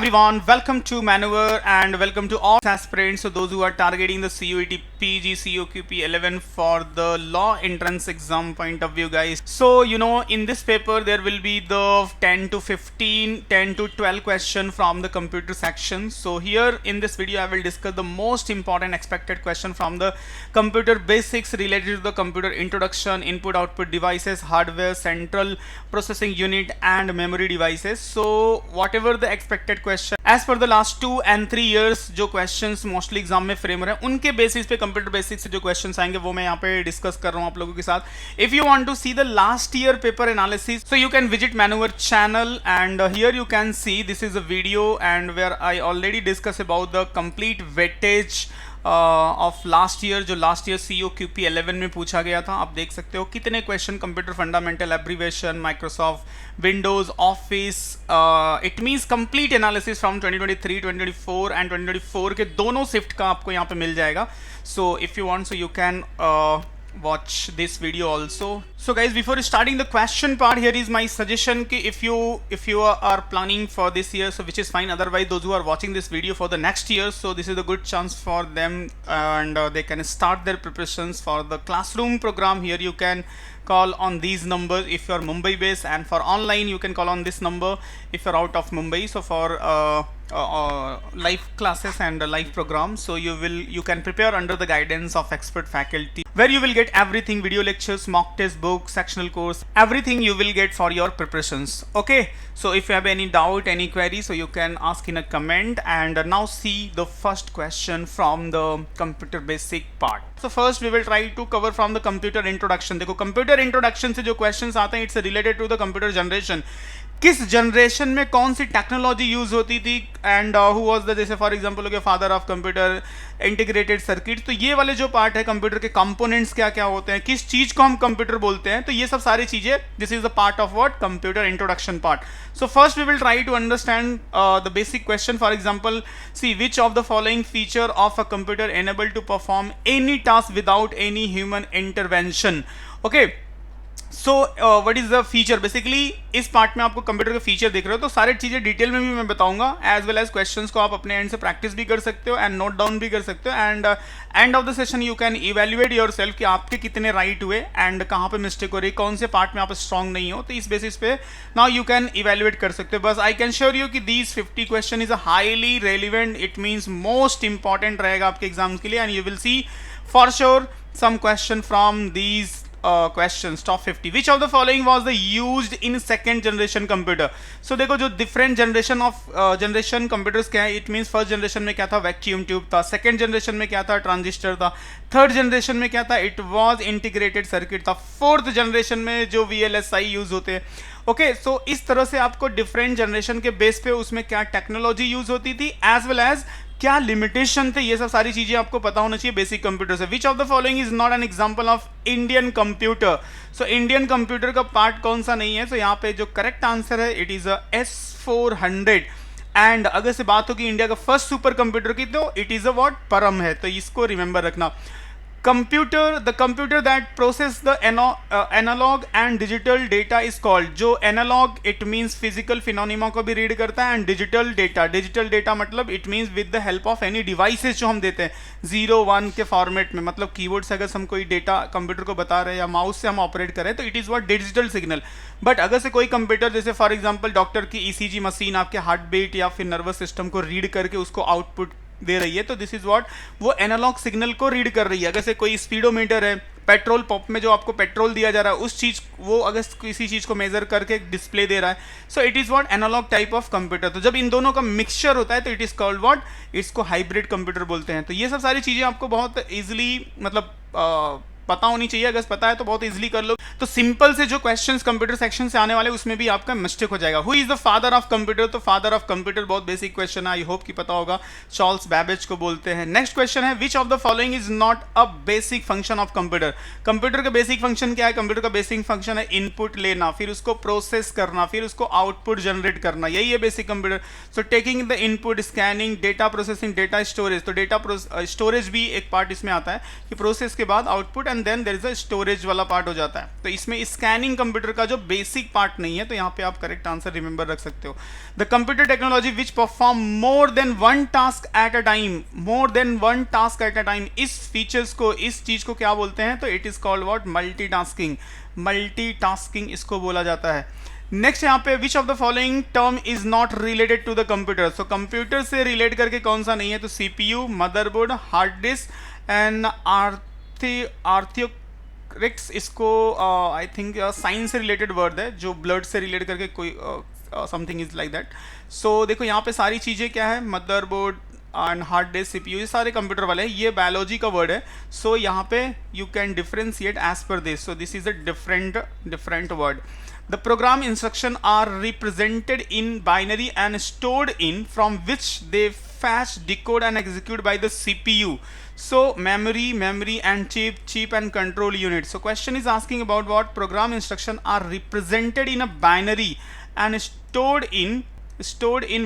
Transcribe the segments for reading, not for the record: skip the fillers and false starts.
everyone, welcome to Maneuver and welcome to all aspirants. So those who are targeting the CUET PG COQP 11 for the law entrance exam point of view, guys. So in this paper there will be the 10 to 15, 10 to 12 question from the computer section. So here in this video I will discuss the most important expected question from the computer basics related to the computer introduction, input output devices, hardware, central processing unit and memory devices. So whatever the expected question as per the last 2 and 3 years जो questions mostly exam में frame रहे हैं उनके basis पे computer basics से जो questions आएंगे वो मैं यहाँ पे discuss कर रहा हूँ आप लोगों के साथ. If you want to see the last year paper analysis, so you can visit Maneuver channel and here you can see this is a video and where I already discussed about the complete weightage of last year जो last year COQP 11 में पूछा गया था. आप देख सकते हो कितने question computer fundamental, abbreviation, Microsoft Windows, office, it means complete analysis from 2023, 2024 and 2024 के दोनों शिफ्ट का आपको यहाँ पे मिल जाएगा. So if you want so you can watch this video also. So guys, before starting the question part, here is my suggestion ki if you are planning for this year, so which is fine, otherwise those who are watching this video for the next year, so this is a good chance for them and they can start their preparations for the classroom program. Here you can call on these numbers if you are Mumbai based, and for online you can call on this number if you are out of Mumbai. So for live classes and live programs, so you can prepare under the guidance of expert faculty where you will get everything: video lectures, mock test book, sectional course, everything you will get for your preparations. Okay, so if you have any doubt, any query, so you can ask in a comment. And now see the first question from the computer basic part. So first we will try to cover from the computer introduction. देखो computer introduction से जो questions आते हैं it's related to the computer generation. किस generation में कौन सी technology use होती थी एंड हु वाज द, जैसे फॉर एग्जांपल हो गया father of computer, integrated circuit. तो ये वाले जो पार्ट है कंप्यूटर के कंपोनेंट्स क्या क्या होते हैं, किस चीज को हम कंप्यूटर बोलते हैं, तो ये सब सारी चीजें this is the part of what computer introduction part. So first we will try to understand the basic question. For example see which of the following feature of a computer enable to perform any task without any human intervention. Okay, so what is the feature. Basically इस part में आपको computer के feature देख रहे हो तो सारी चीजें डिटेल में भी मैं बताऊंगा, एज वेल एज क्वेश्चंस को आप अपने एंड से प्रैक्टिस भी कर सकते हो एंड नोट डाउन भी कर सकते हो. And end of the session you can evaluate yourself कि आपके कितने राइट हुए एंड कहाँ पे मिस्टेक हो रही, कौन से पार्ट में आप स्ट्रांग नहीं हो. तो इस बेसिस पे नाउ यू कैन इवेल्युएट कर सकते हो. बस आई कैन श्योर यू कि these 50 question is a highly relevant, it means most important रहेगा आपके एग्जाम्स के लिए. And you will see for sure some question from these questions top 50. which of the following was the used in second generation computer. so देखो जो different generation of generation computers क्या है, it means first generation में क्या था, vacuum tube था, second generation में क्या था, transistor था, third generation में क्या था, it was integrated circuit था, fourth generation में जो VLSI यूज होते हैं. ओके, सो इस तरह से आपको डिफरेंट जनरेशन के बेस पे उसमें क्या टेक्नोलॉजी यूज होती थी एज वेल एज क्या लिमिटेशन थे, ये सब सारी चीजें आपको पता होना चाहिए बेसिक कंप्यूटर से. विच of the following is not an example of Indian computer. So Indian computer का पार्ट कौन सा नहीं है. सो यहाँ पे जो करेक्ट आंसर है इट इज S400. एंड अगर से बात होगी इंडिया का फर्स्ट सुपर कंप्यूटर की तो इट इज अ व्हाट, परम है. तो इसको रिमेंबर रखना. the computer that process the analog and digital data is called. जो analog it means physical phenomena को भी रीड करता है, and digital data मतलब it means with the help of any devices जो हम देते हैं 0-1 के फॉर्मेट में, मतलब कीबोर्ड से अगर हम कोई डेटा कंप्यूटर को बता रहे हैं या माउस से हम ऑपरेट करें तो it is what digital signal. But अगर से कोई कंप्यूटर जैसे फॉर एग्जांपल डॉक्टर की ECG मशीन आपके हार्ट बीट या फिर नर्वस सिस्टम को रीड करके उसको आउटपुट दे रही है तो दिस इज व्हाट, वो एनालॉग सिग्नल को रीड कर रही है. अगर से कोई स्पीडोमीटर है, पेट्रोल पंप में जो आपको पेट्रोल दिया जा रहा है उस चीज वो अगर किसी चीज को मेजर करके डिस्प्ले दे रहा है, so it is what analog type of computer. तो जब इन दोनों का मिक्सचर होता है तो इट इज कॉल्ड व्हाट, इसको हाइब्रिड कंप्यूटर बोलते हैं. तो ये सब सारी चीजें आपको बहुत इजीली मतलब पता होनी चाहिए. अगर पता है तो बहुत इजीली कर लो. तो सिंपल से जो क्वेश्चंस कंप्यूटर सेक्शन से आने वाले उसमें भी आपका मिस्टेक हो जाएगा. Who is the father of computer. तो फादर ऑफ कंप्यूटर बहुत बेसिक क्वेश्चन है, आई होप कि पता होगा, चार्ल्स बैबेज को बोलते हैं. नेक्स्ट क्वेश्चन है which of the following is not a basic function of computer. Computer का बेसिक फंक्शन क्या है. कंप्यूटर का बेसिक फंक्शन है इनपुट लेना, फिर उसको प्रोसेस करना, फिर उसको आउटपुट जनरेट करना, यही है basic computer. So taking the input, scanning, data processing, data storage. तो डेटा स्टोरेज भी एक पार्ट इसमें आता है कि प्रोसेस के बाद output and and then there is a storage वाला पार्ट हो जाता है। तो इसमें स्कैनिंग कंप्यूटर का जो बेसिक पार्ट नहीं है, तो यहाँ पे आप करेक्ट आंसर रिमेंबर रख सकते हो। The computer technology which perform more than one task at a time, more than one task at a time, इस फीचर्स को, इस चीज को क्या बोलते हैं? तो it is called what? Multitasking. Multitasking इसको बोला जाता है। नेक्स्ट यहाँ पे which of the following term is not related to the computer. So computer से रिलेट करके कौन सा नहीं है? तो CPU, motherboard, hard disk and आर्थियोक्रिक्स, इसको आई थिंक साइंस से रिलेटेड वर्ड है, जो ब्लड से रिलेट करके कोई समथिंग इज लाइक दैट। सो देखो यहाँ पे सारी चीज़ें क्या है, motherboard and hard disk, CPU, ये सारे कंप्यूटर वाले हैं। ये बायोलॉजी का वर्ड है। सो यहाँ पे you can differentiate as per this. So this is a different word. The program instruction are represented in binary and stored in, from which they fetch, decode and execute by the CPU. So memory and chip and control unit. So question is asking about what program instruction are represented in a binary and stored in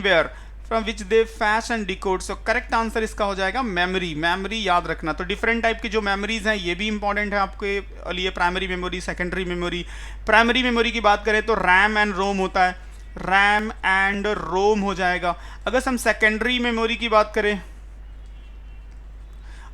where, from which they fetch and decode. So correct answer इसका हो जाएगा memory. Memory याद रखना। तो different type की जो memories हैं ये भी इंपॉर्टेंट है आपके लिए, primary memory, secondary memory. Primary memory की बात करें तो रैम एंड रोम होता है, रैम एंड रोम हो जाएगा। अगर हम सेकेंडरी मेमोरी की बात करें,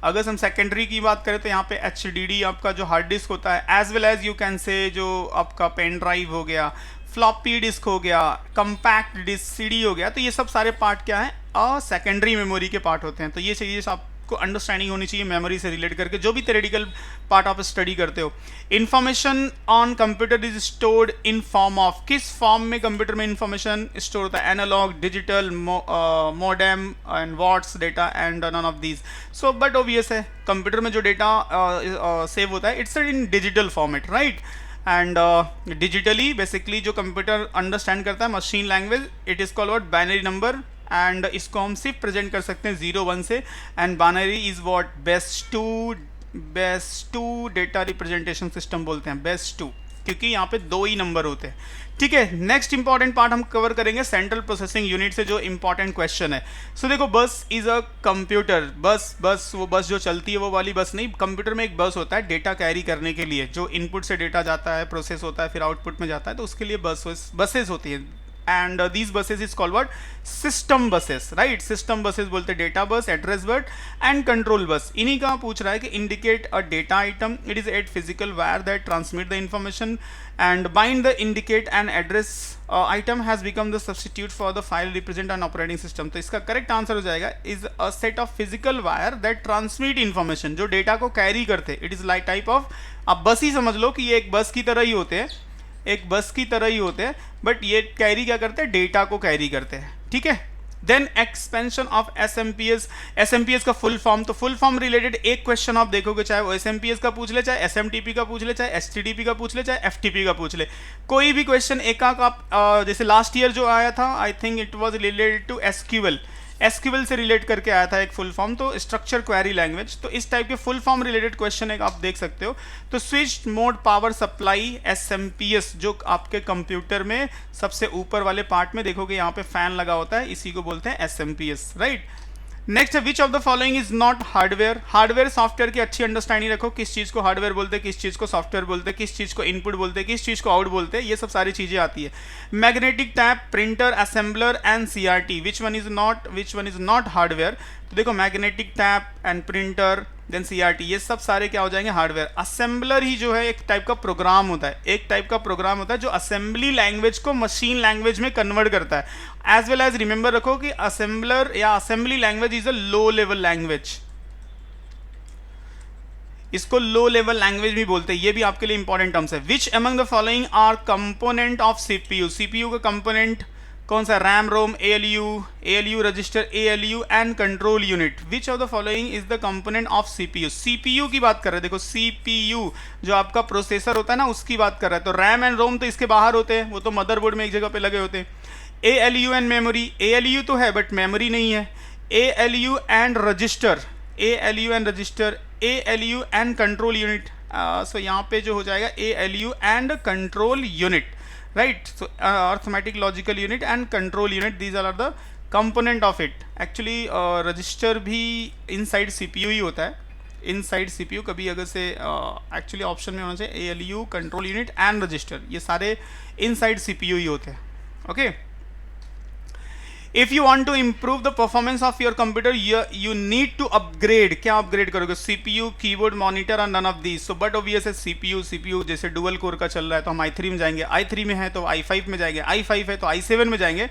तो यहाँ पे HDD आपका जो हार्ड डिस्क होता है, as well as you can say जो आपका पेन ड्राइव हो गया, फ्लॉपी डिस्क हो गया, कंपैक्ट डिस्क CD हो गया। तो ये सब सारे पार्ट क्या है? सेकेंडरी मेमोरी के पार्ट होते हैं। तो ये चीज़ आपको अंडरस्टैंडिंग होनी चाहिए मेमोरी से रिलेट करके, जो भी थ्योरेटिकल पार्ट आप स्टडी करते हो। Information on computer is stored in form of, किस फॉर्म में कंप्यूटर में इंफॉर्मेशन स्टोर होता है? Analog, digital, modem and what's data and none of these. So but obvious है, कंप्यूटर में जो डेटा सेव होता है it's in digital format, right. And digitally basically जो कंप्यूटर अंडरस्टैंड करता है machine language, it is called what? Binary number. And इसको हम सिर्फ प्रेजेंट कर सकते हैं 0 1 से। And binary is what? Base two data representation system बोलते हैं, बेस टू, क्योंकि यहाँ पे 2 ही नंबर होते हैं। ठीक है, नेक्स्ट इंपॉर्टेंट पार्ट हम कवर करेंगे सेंट्रल प्रोसेसिंग यूनिट से, जो इंपॉर्टेंट क्वेश्चन है। सो देखो, बस इज अ कंप्यूटर। बस वो बस जो चलती है वो वाली बस नहीं, कंप्यूटर में एक बस होता है डेटा कैरी करने के लिए, जो इनपुट से डेटा जाता है, प्रोसेस होता है, फिर आउटपुट में जाता है, तो उसके लिए बसेस होती है। And these buses is called what? System buses, right. System buses बोलते हैं data bus, address bus and control bus. इन्हीं का पूछ रहा है कि indicate a data item, it is eight physical wire that transmit the information and bind the indicate and address item has become the substitute for the file represent an operating system. तो इसका correct answer हो जाएगा is a set of physical wire that transmit information, जो data को carry करते हैं। It is like type of, आप बस ही समझ लो कि ये एक बस की तरह ही होते हैं, एक बस की तरह ही होते हैं, बट ये कैरी क्या करते हैं? डेटा को कैरी करते हैं। ठीक है, देन एक्सपेंशन ऑफ एसएमपीएस का फुल फॉर्म। तो फुल फॉर्म रिलेटेड एक क्वेश्चन आप देखोगे, चाहे वो एसएमपीएस का पूछ ले, चाहे एसएमटीपी का पूछ ले, चाहे एचटीटीपी का पूछ ले, चाहे एफटीपी का पूछ ले, कोई भी क्वेश्चन एक आप जैसे लास्ट ईयर जो आया था, I think it was related to SQL से रिलेट करके आया था एक फुल फॉर्म, तो स्ट्रक्चर क्वेरी लैंग्वेज। तो इस टाइप के फुल फॉर्म रिलेटेड क्वेश्चन एक आप देख सकते हो। तो switch mode power supply SMPS, जो आपके कंप्यूटर में सबसे ऊपर वाले पार्ट में देखोगे यहाँ पे फैन लगा होता है, इसी को बोलते हैं एसएमपीएस, राइट। नेक्स्ट है which of the following is not hardware. Hardware software की अच्छी अंडरस्टैंडिंग रखो, किस चीज को हार्डवेयर बोलते हैं, किस चीज को सॉफ्टवेयर बोलते हैं, किस चीज को इनपुट बोलते हैं, किस चीज को आउट बोलते हैं, ये सब सारी चीजें आती है। Magnetic tape, printer, assembler and CRT, which one is not hardware. तो देखो, magnetic tape and printer then CRT, ये सब सारे क्या हो जाएंगे? हार्डवेयर। असेंबलर ही जो है एक टाइप का प्रोग्राम होता है, जो असेंबली लैंग्वेज को मशीन लैंग्वेज में कन्वर्ट करता है। एज वेल एज रिमेंबर रखो कि असेंबलर या assembly language is a low level language, इसको लो लेवल लैंग्वेज भी बोलते हैं। ये भी आपके लिए इंपॉर्टेंट टर्म्स है। Which among the following are component of CPU. CPU का कंपोनेंट कौन सा? RAM, ROM, ALU register, ALU and control unit. Which of the following is the component of CPU. CPU की बात कर रहे हैं, देखो सीपीयू जो आपका प्रोसेसर होता है ना, उसकी बात कर रहा है। तो रैम एंड रोम तो इसके बाहर होते हैं, वो तो मदरबोर्ड में एक जगह पे लगे होते हैं। एएलयू एंड मेमोरी, एएलयू तो है बट मेमोरी नहीं है। ALU and register, ALU and control unit. So यहाँ पे जो हो जाएगा ALU and control unit, right? So arithmetic logical unit and control unit, these are the component of it. Actually register भी inside CPU ही होता है, इनसाइड सीपीयू, कभी अगर से एक्चुअली ऑप्शन में होना चाहिए ALU, control unit and register, ये सारे इनसाइड सीपीयू ही होते हैं। Okay, if you want to improve the performance of your computer you need to upgrade, क्या अपग्रेड करोगे? सीपीयू, कीबोर्ड, मॉनिटर और none of these. So but obvious है CPU जैसे डुअल कोर का चल रहा है तो हम i3 में जाएंगे, i3 में है तो i5 में जाएंगे, i5 है तो i7 में जाएंगे।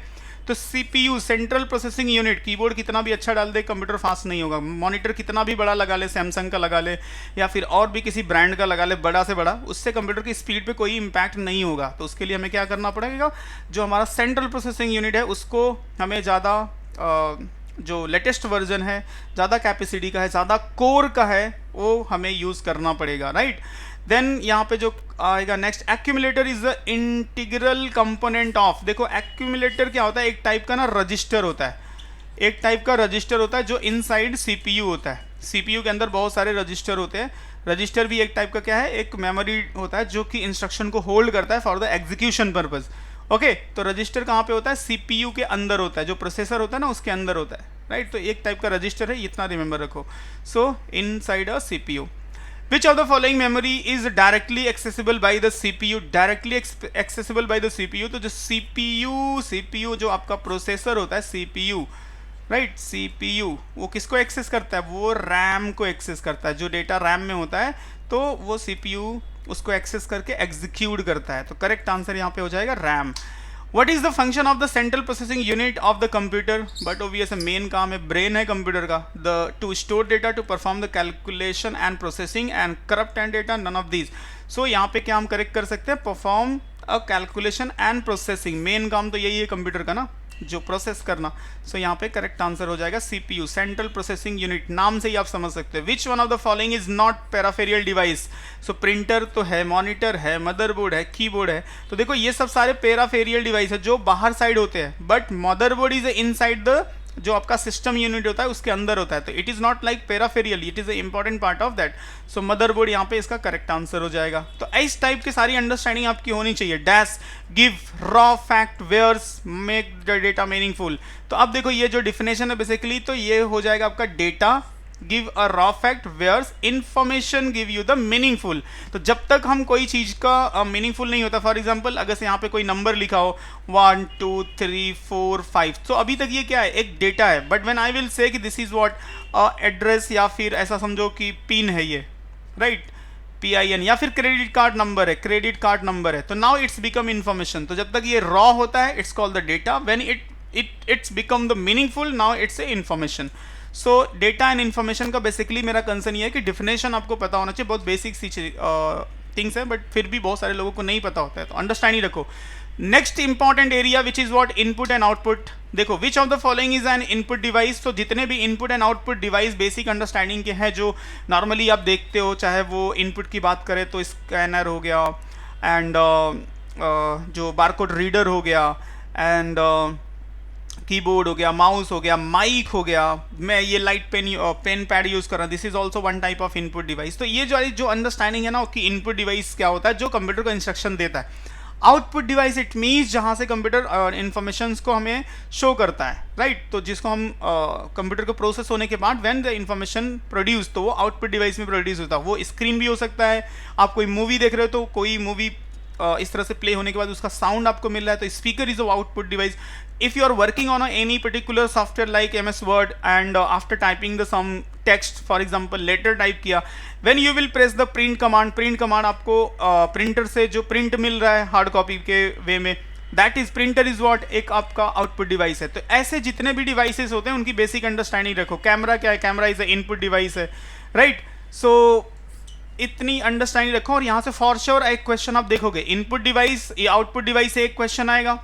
तो CPU central processing unit, keyboard कितना भी अच्छा डाल दे कंप्यूटर फास्ट नहीं होगा, मॉनिटर कितना भी बड़ा लगा ले, सैमसंग का लगा ले या फिर और भी किसी ब्रांड का लगा ले बड़ा से बड़ा, उससे कंप्यूटर की स्पीड पे कोई इंपैक्ट नहीं होगा। तो उसके लिए हमें क्या करना पड़ेगा, जो हमारा सेंट्रल प्रोसेसिंग यूनिट है उसको हमें ज़्यादा जो लेटेस्ट वर्जन है, ज़्यादा कैपेसिटी का है, ज़्यादा कोर का है, वो हमें यूज़ करना पड़ेगा, राइट। देन यहाँ पे जो आएगा next, accumulator is the integral component of. देखो एक्यूमुलेटर क्या होता है, एक टाइप का ना रजिस्टर होता है, एक टाइप का रजिस्टर होता है जो इनसाइड सीपीयू होता है। सीपीयू के अंदर बहुत सारे रजिस्टर होते हैं। रजिस्टर भी एक टाइप का क्या है, एक मेमोरी होता है जो कि इंस्ट्रक्शन को होल्ड करता है for the execution purpose. Okay, तो रजिस्टर कहाँ पे होता है, सीपीयू के अंदर होता है, जो प्रोसेसर होता है ना उसके अंदर होता है, राइट। तो एक टाइप का रजिस्टर है, इतना रिमेंबर रखो। सो inside a CPU, which of the following memory is directly accessible by the CPU, directly accessible by the CPU। तो जो CPU जो आपका प्रोसेसर होता है CPU, राइट, CPU वो किसको एक्सेस करता है, वो रैम को एक्सेस करता है। जो डेटा रैम में होता है तो वो CPU उसको एक्सेस करके एग्जीक्यूट करता है। तो करेक्ट आंसर यहाँ पे हो जाएगा RAM. What is the function of the central processing unit of the computer? But obvious main काम है, ब्रेन है कंप्यूटर का, the to store data, to perform the calculation and processing and corrupt and data, none of these। so यहाँ पे क्या हम correct कर सकते हैं, perform a calculation and processing, main काम तो यही है कंप्यूटर का ना, जो प्रोसेस करना। सो यहाँ पे करेक्ट आंसर हो जाएगा सीपीयू, सेंट्रल प्रोसेसिंग यूनिट, नाम से ही आप समझ सकते हैं। Which one of the following is not peripheral device. So printer तो है, मॉनिटर है, मदरबोर्ड है, कीबोर्ड है। तो देखो ये सब सारे पेराफेरियल डिवाइस है जो बाहर साइड होते हैं, but motherboard is inside the जो आपका सिस्टम यूनिट होता है उसके अंदर होता है। तो it is not like peripheral, it is a important part of that. So motherboard यहाँ पे इसका करेक्ट आंसर हो जाएगा। तो इस टाइप की सारी अंडरस्टैंडिंग आपकी होनी चाहिए। Dash, give, raw, fact, whereas, make the data meaningful. तो अब देखो ये जो डिफिनेशन है बेसिकली, तो ये हो जाएगा आपका data give a raw fact, whereas information give you the meaningful. तो जब तक हम कोई चीज का मीनिंगफुल नहीं होता, फॉर एग्जांपल अगर से यहाँ पे कोई नंबर लिखा हो 1 2 3 4 5, तो अभी तक ये क्या है, एक डेटा है। But when I will say कि दिस इज व्हाट एड्रेस, या फिर ऐसा समझो कि पिन है ये, राइट, PIN, या फिर क्रेडिट कार्ड नंबर है, क्रेडिट कार्ड नंबर है, तो नाउ इट्स बिकम इन्फॉर्मेशन। तो जब तक ये रॉ होता है it's called the data, when it's become the meaningful now it's a information. So data and information का बेसिकली मेरा कंसर्न ये है कि डिफिनेशन आपको पता होना चाहिए। बहुत बेसिक सी थिंग्स है, बट फिर भी बहुत सारे लोगों को नहीं पता होता है, तो अंडरस्टैंड ही रखो। Next important area which is what, input and output. देखो which of the following is an input device. तो जितने भी input and output device basic understanding के हैं, जो नॉर्मली आप देखते हो, चाहे वो इनपुट की बात करें तो स्कैनर हो गया, एंड जो बारकोड रीडर हो गया, एंड कीबोर्ड हो गया, माउस हो गया, माइक हो गया, मैं ये लाइट पेन पैड यूज कर रहा हूँ, this is also one type of input device. तो ये जो अंडरस्टैंडिंग है ना कि इनपुट डिवाइस क्या होता है, जो कंप्यूटर को इंस्ट्रक्शन देता है। आउटपुट डिवाइस इट मीन्स जहाँ से कंप्यूटर इन्फॉर्मेशंस को हमें शो करता है, राइट। तो जिसको हम कंप्यूटर को प्रोसेस होने के बाद व्हेन द इन्फॉर्मेशन प्रोड्यूस, तो वो आउटपुट डिवाइस में प्रोड्यूस होता है। वो स्क्रीन भी हो सकता है, आप कोई मूवी देख रहे हो तो कोई मूवी इस तरह से प्ले होने के बाद उसका साउंड आपको मिल रहा है, तो speaker is a output device. if you are working on any particular software like MS Word, and after typing the some text, for example letter type किया, when you will press the print command आपको printer से जो print मिल रहा है hard copy के वे में, that is printer is what, एक आपका output device है। तो ऐसे जितने भी devices होते हैं उनकी basic understanding रखो। कैमरा क्या है, camera is a input device है, right। so इतनी अंडरस्टैंडिंग रखो। और यहाँ से फॉर श्योर एक क्वेश्चन आप देखोगे, इनपुट डिवाइस या आउटपुट डिवाइस से एक क्वेश्चन आएगा,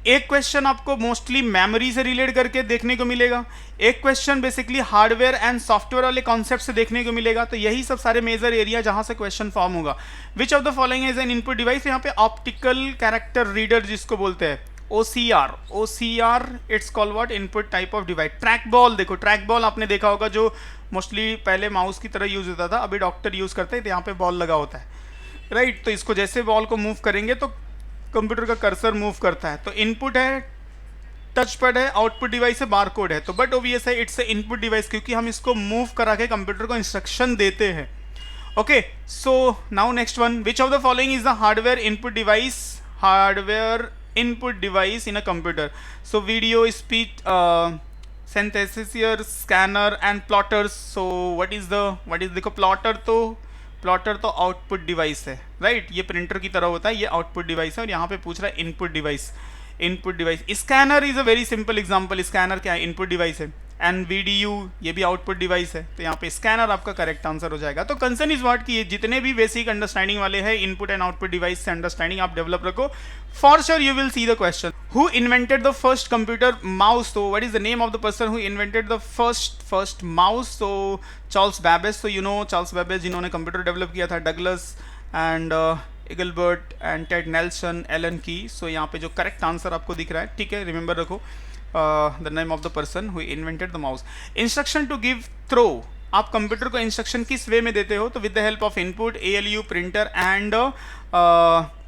एक क्वेश्चन आपको मोस्टली मेमोरी से रिलेट करके देखने को मिलेगा, एक question basically hardware and software वाले कॉन्सेप्ट से देखने को मिलेगा। तो यही सब सारे मेजर एरिया जहां से क्वेश्चन फॉर्म होगा। Which of the following is an input device. यहाँ पे ऑप्टिकल कैरेक्टर रीडर जिसको बोलते हैं, OCR it's called what, input type of device. Track ball, देखो ट्रैक बॉल आपने देखा होगा, जो मोस्टली पहले माउस की तरह यूज होता था, अभी डॉक्टर यूज करते हैं, तो यहाँ पे बॉल लगा होता है, राइट। तो इसको जैसे बॉल को मूव करेंगे तो कंप्यूटर का कर्सर मूव करता है। तो इनपुट है टच पैड है, आउटपुट डिवाइस है, बारकोड है, तो बट ओबीएस है इट्स इनपुट डिवाइस क्योंकि हम इसको मूव करा के कंप्यूटर को इंस्ट्रक्शन देते हैं. Okay, so now next one, which of the following is the hardware input device in a computer? So video, speech, synthesizer, scanner and plotters. So what is देखो plotter तो output device है, right? ये printer की तरह होता है, ये output device है, और यहाँ पे पूछ रहा है input device. Scanner is a very simple example. Scanner क्या है? इनपुट डिवाइस है. एंड वीडियो ये भी आउटपुट डिवाइस है, तो यहाँ पे स्कैनर आपका करेक्ट आंसर हो जाएगा. तो कंसर्न इज व्हाट कि ये जितने भी बेसिक अंडरस्टैंडिंग वाले हैं इनपुट एंड आउटपुट डिवाइस से अंडरस्टैंडिंग आप डेवलप रखो. For sure you will see the question, who invented the first computer mouse? तो what is the name of the person who invented the first mouse? तो Charles Babbage. तो you know Charles Babbage जिन्होंने computer develop किया था. Douglas and Engelbart and Ted Nelson, Alan Kay. So यहाँ पे जो correct answer आपको दिख रहा है, ठीक है, रिमेंबर रखो the name of the person who invented the mouse. Instruction to give throw, आप कंप्यूटर को इंस्ट्रक्शन किस वे में देते हो? तो with the help of input, ALU, printer and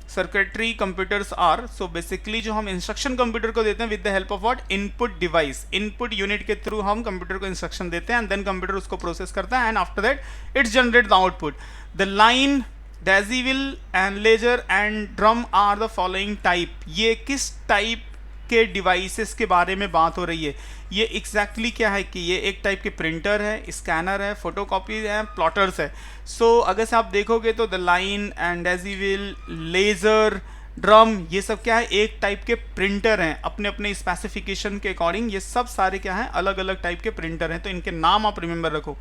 circuitry computers are. So basically जो हम इंस्ट्रक्शन कंप्यूटर को देते हैं with the help of what? Input device. Input unit के थ्रू हम कंप्यूटर को इंस्ट्रक्शन देते हैं एंड देन कंप्यूटर उसको प्रोसेस करता है and after that it's generate the output. The line, decibel and laser and drum are the following type. ये किस टाइप के डिवाइसेस के बारे में बात हो रही है? ये एग्जैक्टली क्या है कि ये एक टाइप के प्रिंटर है, स्कैनर है, फोटोकॉपी है, प्लॉटर्स है. सो अगर से आप देखोगे तो the line and decibel, laser, drum, ये सब क्या है? एक टाइप के प्रिंटर हैं अपने अपने स्पेसिफिकेशन के अकॉर्डिंग. ये सब सारे क्या हैं? अलग अलग टाइप के प्रिंटर हैं, तो इनके नाम आप रिमेंबर रखो.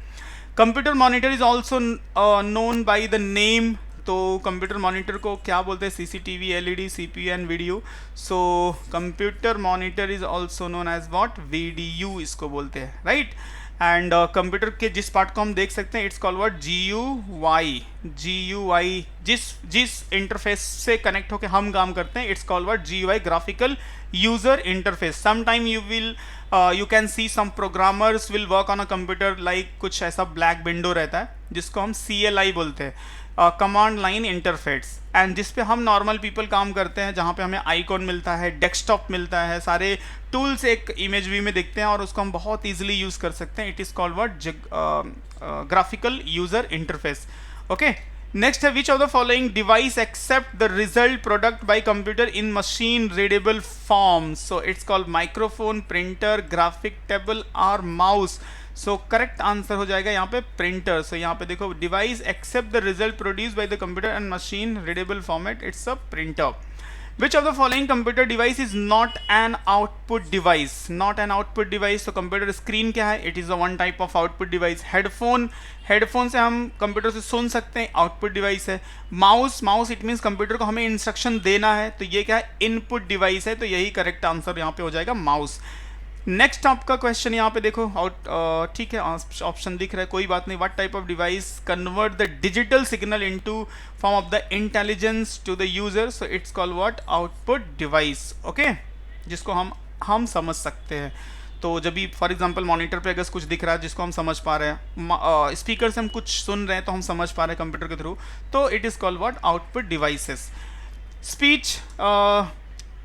Computer monitor is also known by the name. तो कंप्यूटर मॉनिटर को क्या बोलते हैं? CCTV, LED, CPU and video. So computer monitor is also known as what? VDU इसको बोलते हैं, राइट? एंड कंप्यूटर के जिस पार्ट को हम देख सकते हैं इट्स कॉल्ड व्हाट? GUI. जिस इंटरफेस से कनेक्ट होकर हम काम करते हैं it's called what? GUI, graphical user interface. Sometime you can see some programmers will work on a computer like कुछ ऐसा ब्लैक विंडो रहता है जिसको हम CLI बोलते हैं, कमांड लाइन इंटरफेस, एंड जिस पे हम नॉर्मल पीपल काम करते हैं, जहाँ पे हमें आइकॉन मिलता है, डेस्कटॉप मिलता है, सारे टूल्स एक इमेज व्यू में दिखते हैं और उसको हम बहुत इजीली यूज़ कर सकते हैं. It is called what? Graphical user interface. Okay, next है which of the following device accept the result product by computer in machine readable form? So it's called microphone, printer, graphic table और mouse. So correct answer हो जाएगा यहाँ पे printer. So यहाँ पे देखो, device accept the result produce by the computer and machine readable format, it's a printer. Which of the following computer device is not an output device? Not an output device. तो computer screen क्या है? It is a one type of output device. Headphone से हम computer से सुन सकते हैं, output device है. Mouse it means computer को हमें इंस्ट्रक्शन देना है, तो ये क्या है? इनपुट डिवाइस है. तो यही करेक्ट आंसर यहाँ पे हो जाएगा, माउस. नेक्स्ट आपका क्वेश्चन यहाँ पे देखो, ठीक है, ऑप्शन दिख रहा है, कोई बात नहीं. What type of device convert the digital signal into form of the intelligence to the user? So it's called what? Output device. Okay, जिसको हम समझ सकते हैं. तो जब भी फॉर एग्जांपल मॉनिटर पे अगर कुछ दिख रहा है जिसको हम समझ पा रहे हैं, स्पीकर से हम कुछ सुन रहे हैं तो हम समझ पा रहे हैं कंप्यूटर के थ्रू, तो it is called what? Output devices. Speech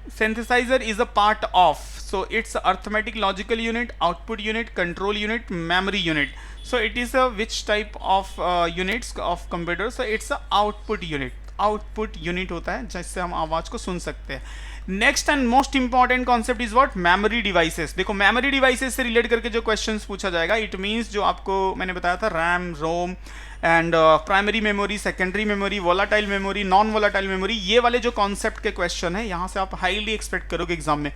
synthesizer is a part of, so it's arithmetic logical unit, output unit, control unit, memory unit. So it is a which type of units of computer? So it's a output unit होता है जिससे हम आवाज को सुन सकते हैं. Next and most important concept is what? Memory devices. देखो memory devices से रिलेट करके जो क्वेश्चंस पूछा जाएगा, इट मींस जो आपको मैंने बताया था, RAM, ROM and primary memory, secondary memory, volatile memory, non volatile memory, ये वाले जो कॉन्सेप्ट के क्वेश्चन है यहाँ से आप हाईली एक्सपेक्ट करोगे एग्जाम में.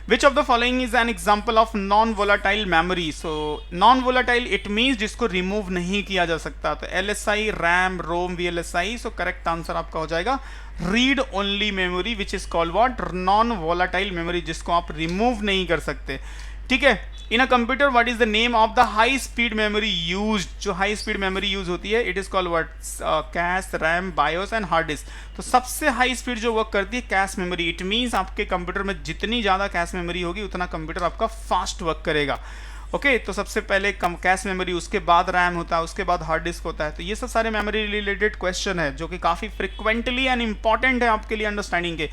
Which of the following is an example of non volatile memory? So non volatile it means जिसको रिमूव नहीं किया जा सकता. तो LSI, RAM, ROM, VLSI. So correct answer आपका हो जाएगा read only memory, which is called what? Non volatile memory, जिसको आप रिमूव नहीं कर सकते. ठीक है. In a computer what is the name of the high speed memory used? जो हाई स्पीड मेमोरी यूज होती है it is called what? Cash, RAM, BIOS and hard disk. तो सबसे हाई स्पीड जो वर्क करती है कैश मेमोरी. इट मीन्स आपके computer में जितनी ज़्यादा कैश मेमोरी होगी उतना कंप्यूटर आपका फास्ट वर्क करेगा. ओके, तो सबसे पहले कैश मेमोरी, उसके बाद रैम होता है, उसके बाद हार्ड डिस्क होता है. तो ये सब सारे मेमोरी रिलेटेड क्वेश्चन है जो कि काफ़ी फ्रिक्वेंटली एंड इंपॉर्टेंट है आपके लिए अंडरस्टैंडिंग के.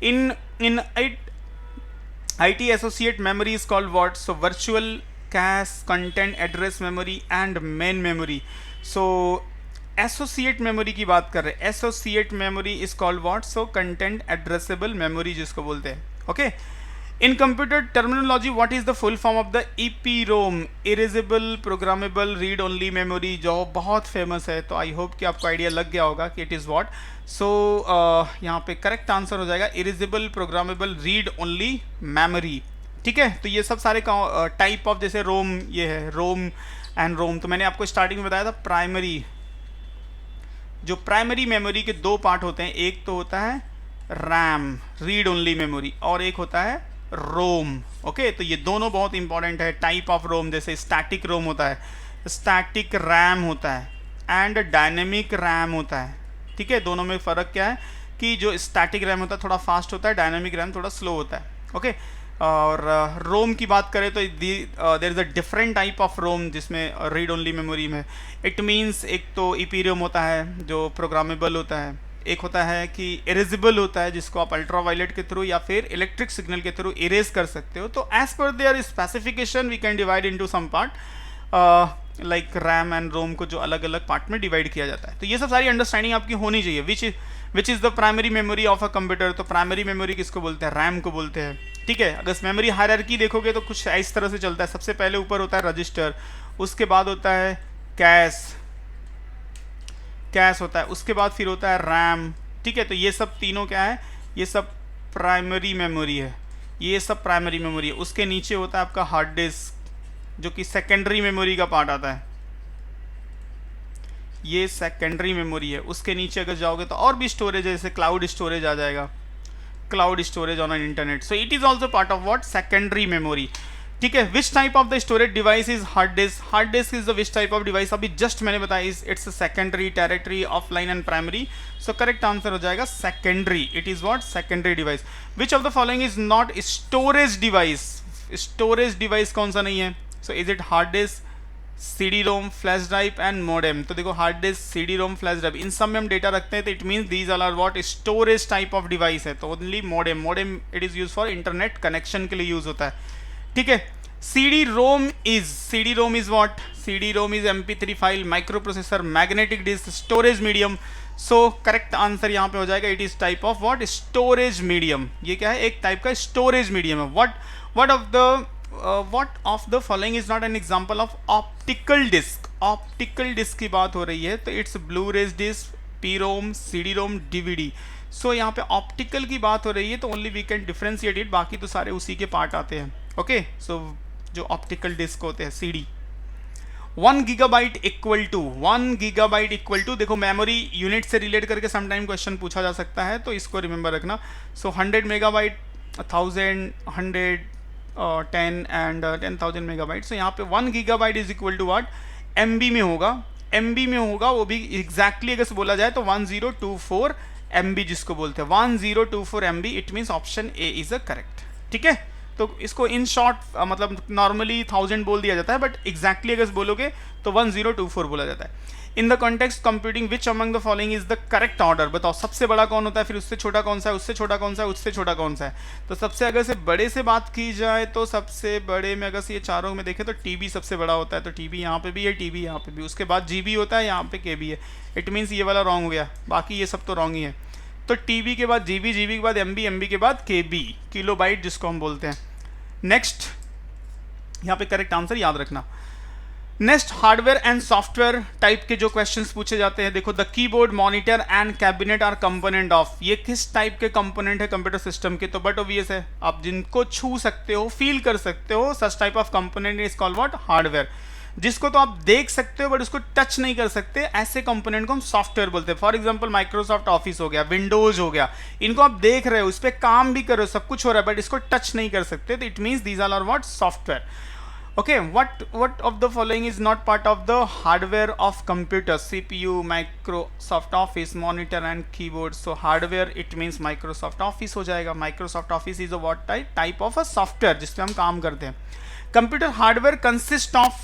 In it IT associate memory is called what? So virtual cache, content address memory and main memory. So associate memory की बात कर रहे हैं, associate memory is called what? So content addressable memory जिसको बोलते हैं. Okay, in computer terminology what is the full form of the EPROM? Erasable programmable read only memory, जो बहुत फेमस है. तो आई होप कि आपको आइडिया लग गया होगा कि इट इज़ व्हाट. सो यहाँ पे करेक्ट आंसर हो जाएगा erasable programmable read only memory. ठीक है, तो ये सब सारे टाइप ऑफ, जैसे रोम, ये है रोम एंड रोम. तो मैंने आपको स्टार्टिंग में बताया था प्राइमरी, जो प्राइमरी मेमोरी के दो पार्ट होते हैं, एक तो होता है रैम रीड ओनली मेमोरी और एक होता है रोम. ओके, तो ये दोनों बहुत इंपॉर्टेंट है. टाइप ऑफ रोम, जैसे स्टैटिक रोम होता है, स्टैटिक रैम होता है एंड डायनेमिक रैम होता है. ठीक है, दोनों में फ़र्क क्या है कि जो स्टैटिक रैम होता है थोड़ा फास्ट होता है, डायनेमिक रैम थोड़ा स्लो होता है. ओके, और रोम की बात करें तो there is a different type of ROM जिसमें रीड ओनली मेमोरी में. इट मीन्स एक तो ईपीरोम होता है जो प्रोग्रामेबल होता है, एक होता है कि इरेजेबल होता है जिसको आप अल्ट्रावायलेट के थ्रू या फिर इलेक्ट्रिक सिग्नल के थ्रू इरेज कर सकते हो. तो as per their specification we can divide into some part, like RAM and ROM को जो अलग अलग पार्ट में डिवाइड किया जाता है. तो ये सब सारी अंडरस्टैंडिंग आपकी होनी चाहिए. Which is the primary memory of a computer? तो प्राइमरी मेमोरी किसको बोलते हैं? रैम को बोलते हैं. ठीक है, अगर मेमोरी हायरार्की देखोगे तो कुछ इस तरह से चलता है. सबसे पहले ऊपर होता है रजिस्टर, उसके बाद होता है कैश होता है, उसके बाद फिर होता है रैम. ठीक है, तो ये सब तीनों क्या है? ये सब प्राइमरी मेमोरी है, ये सब प्राइमरी मेमोरी है. उसके नीचे होता है आपका हार्ड डिस्क जो कि सेकेंडरी मेमोरी का पार्ट आता है, ये सेकेंडरी मेमोरी है. उसके नीचे अगर जाओगे तो और भी स्टोरेज है, जैसे क्लाउड स्टोरेज आ जाएगा, cloud storage on internet. So it is also part of what? Secondary memory. ठीक है, which type of the storage device is hard disk? Hard disk is the which type of device? अभी just मैंने बताया it's secondary, territory, offline and primary. So correct answer हो जाएगा secondary. It is what? Secondary device. Which of the following is not storage device? Storage device कौन सा नहीं है? So is it hard disk, CD ROM, flash drive and modem? तो देखो hard disk, CD ROM, flash drive, इन सब में हम डेटा रखते हैं, तो it means these are what? Storage type of device है. तो only modem it is use for internet connection के लिए यूज होता है. ठीक है, CD ROM is what? CD ROM is MP3 file, microprocessor, magnetic disk, storage medium. So correct answer यहाँ पे हो जाएगा it is type of what? Storage medium. ये क्या है? एक टाइप का स्टोरेज मीडियम है. what of the following is not an example of optical disk? Optical disk की बात हो रही है तो it's Blu rays disk, P-ROM, CD-ROM, DVD. So यहाँ पे ऑप्टिकल की बात हो रही है तो only we can differentiate it, बाकी तो सारे उसी के पार्ट आते हैं. ओके, सो जो ऑप्टिकल डिस्क होते हैं CD. 1 गीगाबाइट इक्वल टू देखो मेमोरी यूनिट से रिलेट करके समटाइम क्वेश्चन पूछा जा सकता है, तो इसको रिमेंबर रखना. So 100 megabyte, 1000, 100, 10 and 10,000 megabyte. So यहाँ पे 1 gigabyte is equal to what? MB में होगा, MB में होगा, वो भी एग्जैक्टली अगर बोला जाए तो 1024 MB जिसको बोलते हैं 1024 MB. It means option A is a correct. ठीक है, तो इसको इन शॉर्ट मतलब नॉर्मली 1000 बोल दिया जाता है, बट एग्जैक्टली अगर बोलोगे तो 1024 बोला जाता है. In the context computing which among the following is the correct order? बताओ सबसे बड़ा कौन होता है, फिर उससे छोटा कौन सा है, उससे छोटा कौन सा है, उससे छोटा कौन सा है? तो सबसे अगर से बड़े से बात की जाए तो सबसे बड़े में अगर से ये चारों में देखें तो TB सबसे बड़ा होता है. तो TB यहाँ पे भी है, TB यहाँ पे भी, उसके बाद GB होता है, यहाँ पे KB है. इट मीन्स ये वाला रॉन्ग हो गया, बाकी ये सब तो रॉन्ग ही है. तो TB के बाद GB, GB के बाद MB, MB के बाद KB, किलोबाइट जिसको हम बोलते हैं. नेक्स्ट यहाँ पे करेक्ट आंसर याद रखना. Next hardware and software type के जो क्वेश्चंस पूछे जाते हैं, देखो the keyboard, monitor and cabinet are component of. ये किस टाइप के कंपोनेंट है कंप्यूटर सिस्टम के? तो बट ऑब्वियस है, आप जिनको छू सकते हो, फील कर सकते हो, such type of component is called what? Hardware. जिसको तो आप देख सकते हो बट उसको टच नहीं कर सकते, ऐसे कंपोनेंट को हम सॉफ्टवेयर बोलते हैं. फॉर एग्जांपल माइक्रोसॉफ्ट ऑफिस हो गया, विंडोज हो गया, इनको आप देख रहे हो, उस पर काम भी कर रहे हो, सब कुछ हो रहा है, बट इसको टच नहीं कर सकते. तो it means these are what? Software. Okay, what of the following is not part of the hardware of computer? CPU, Microsoft Office, monitor and keyboard. So hardware it means Microsoft Office हो जाएगा. Microsoft Office is a what type of a software जिसपे हम काम करते हैं. Computer hardware consist of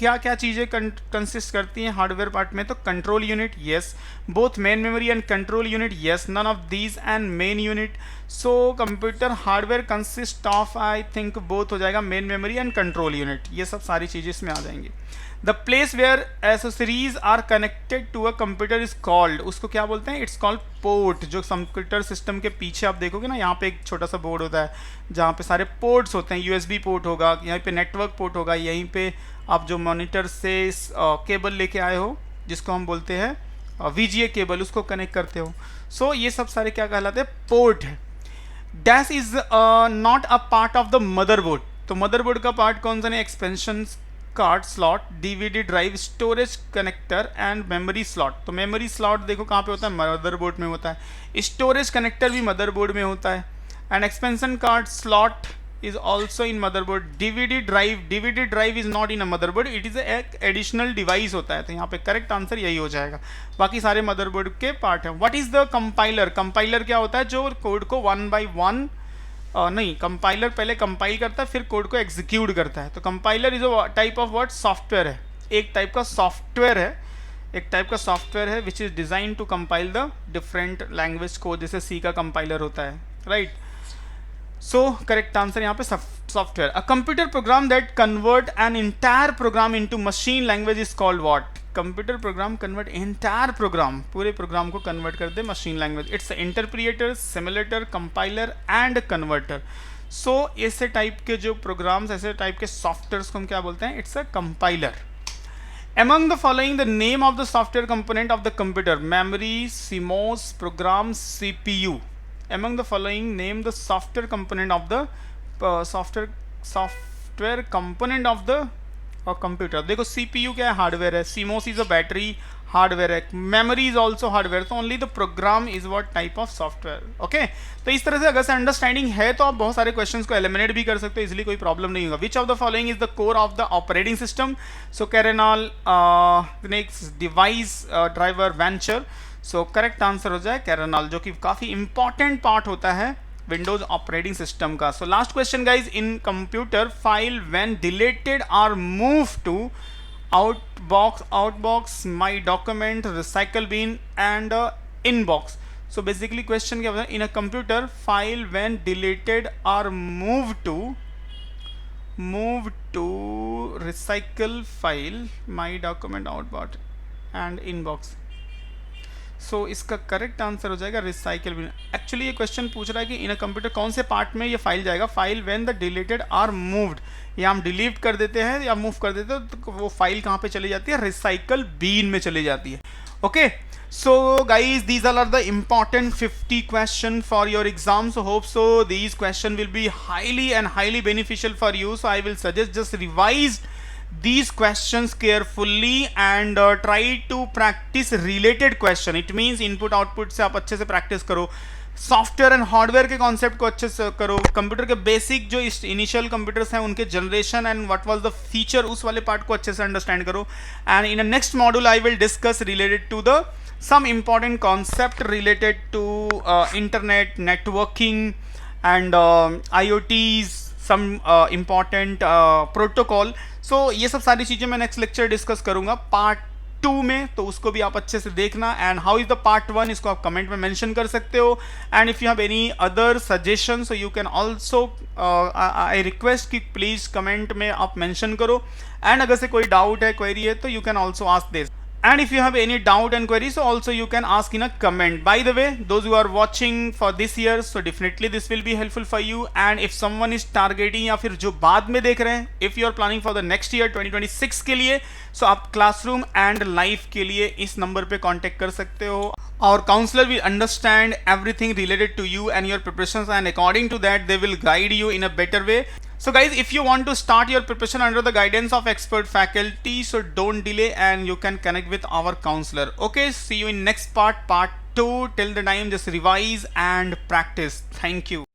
क्या क्या चीज़ें कंसिस्ट करती हैं हार्डवेयर पार्ट में? तो control unit, yes, both main memory and control unit, yes, none of these and main unit. So computer hardware consist of, I think both हो जाएगा, main memory and control unit, ये सब सारी चीज़ें इसमें आ जाएंगी। The place where accessories are connected to a computer is called, उसको क्या बोलते हैं? It's called port. जो कंप्यूटर सिस्टम के पीछे आप देखोगे ना, यहाँ पे एक छोटा सा बोर्ड होता है जहाँ पे सारे पोर्ट्स होते हैं, यूएसबी पोर्ट होगा, यहीं पे नेटवर्क पोर्ट होगा, यहीं पे आप जो मॉनिटर से केबल लेके आए हो जिसको हम बोलते हैं वीजीए केबल, उसको कनेक्ट करते हो। सो ये सब सारे क्या कहलाते हैं? पोर्ट है। Dash is not a part of the motherboard, तो मदरबोर्ड का पार्ट कौन सा नहीं? Expansion card slot, DVD drive, storage connector and memory slot. तो मेमोरी स्लॉट देखो कहाँ पे होता है? मदरबोर्ड में होता है। स्टोरेज कनेक्टर भी मदरबोर्ड में होता है। And expansion card slot is also in motherboard. DVD drive is not in a motherboard, it is एक additional device होता है। तो यहाँ पे करेक्ट आंसर यही हो जाएगा, बाकी सारे मदरबोर्ड के पार्ट हैं। What is the compiler? Compiler क्या होता है? जो कोड को वन बाई वन नहीं, कंपाइलर पहले कंपाइल करता है फिर कोड को एग्जीक्यूट करता है। तो compiler is a type of what? Software है, एक टाइप का सॉफ्टवेयर है, एक टाइप का सॉफ्टवेयर है which is design to compile the different language code, जैसे सी का कंपाइलर होता है, राइट। सो करेक्ट आंसर यहाँ पे software. A computer program that convert an entire program into machine language is called what? Computer program convert entire program, पूरे program को convert कर दे machine language. It's interpreter, simulator, compiler and converter. So ऐसे type के जो programmes, ऐसे type के software को हम क्या बोलते हैं? It's a compiler. Among the following, the name of the software component of the computer: memory, CMOS, program, CPU. Among the following, name the software component of the software component of the computer. देखो CPU क्या है? Hardware है। CMOS is a battery, hardware है। Memory is also hardware. तो only the program is what type of software. Okay, तो इस तरह से अगर से अंडरस्टैंडिंग है तो आप बहुत सारे क्वेश्चंस को एलिमिनेट भी कर सकते हो, इसलिए कोई प्रॉब्लम नहीं होगा। Which of the following is the core of the operating system? So kernel, next device driver, venture. So correct answer हो जाए कैरेनल, जो कि काफी इंपॉर्टेंट पार्ट होता है विंडोज ऑपरेटिंग सिस्टम का। So last question guys, in computer file when deleted are move to outbox, my document, recycle bin and inbox. So basically question क्या होता है? In a computer file when deleted are moved to recycle file, my document, outbox and inbox. सो इसका correct answer हो जाएगा recycle bin. Actually ये question पूछ रहा है कि इन अ कंप्यूटर कौन से पार्ट में ये फाइल जाएगा? File when the deleted are moved, या हम डिलीट कर देते हैं या मूव कर देते हैं तो वो फाइल कहाँ पे चली जाती है? रिसाइकल बीन में चली जाती है। Okay, so guys, these all are the important 50 question for your exam. So hope so these question will be highly beneficial for you. So I will suggest just revise these questions carefully and try to practice related question. It means input output से आप अच्छे से practice करो, software and hardware के concept को अच्छे से करो, कंप्यूटर के बेसिक जो इनिशियल कंप्यूटर्स हैं उनके generation and what was the feature, उस वाले पार्ट को अच्छे से अंडरस्टैंड करो। And in a next module I will discuss related to the some important concept related to internet networking and IoTs, some important protocol. So ये सब सारी चीज़ें मैं नेक्स्ट लेक्चर डिस्कस करूँगा पार्ट 2 में, तो उसको भी आप अच्छे से देखना। And how is the part 1, इसको आप कमेंट में मेंशन कर सकते हो। And if you have any other suggestion so you can also, I request कि प्लीज़ कमेंट में आप मेंशन करो। एंड अगर से कोई डाउट है, क्वेरी है, तो you can also ask this. And if you have any doubt and queries, so also you can ask in a comment. By the way, those who are watching for this year, so definitely this will be helpful for you. And if someone is targeting या फिर जो बाद में देख रहे हैं, if you are planning for the next year 2026 के लिए, so आप classroom and live के लिए इस नंबर पे कांटेक्ट कर सकते हो। Our counselor will understand everything related to you and your preparations, and according to that they will guide you in a better way. So guys, if you want to start your preparation under the guidance of expert faculty, so don't delay and you can connect with our counselor. Okay, see you in next part 2. Till the time, just revise and practice. Thank you.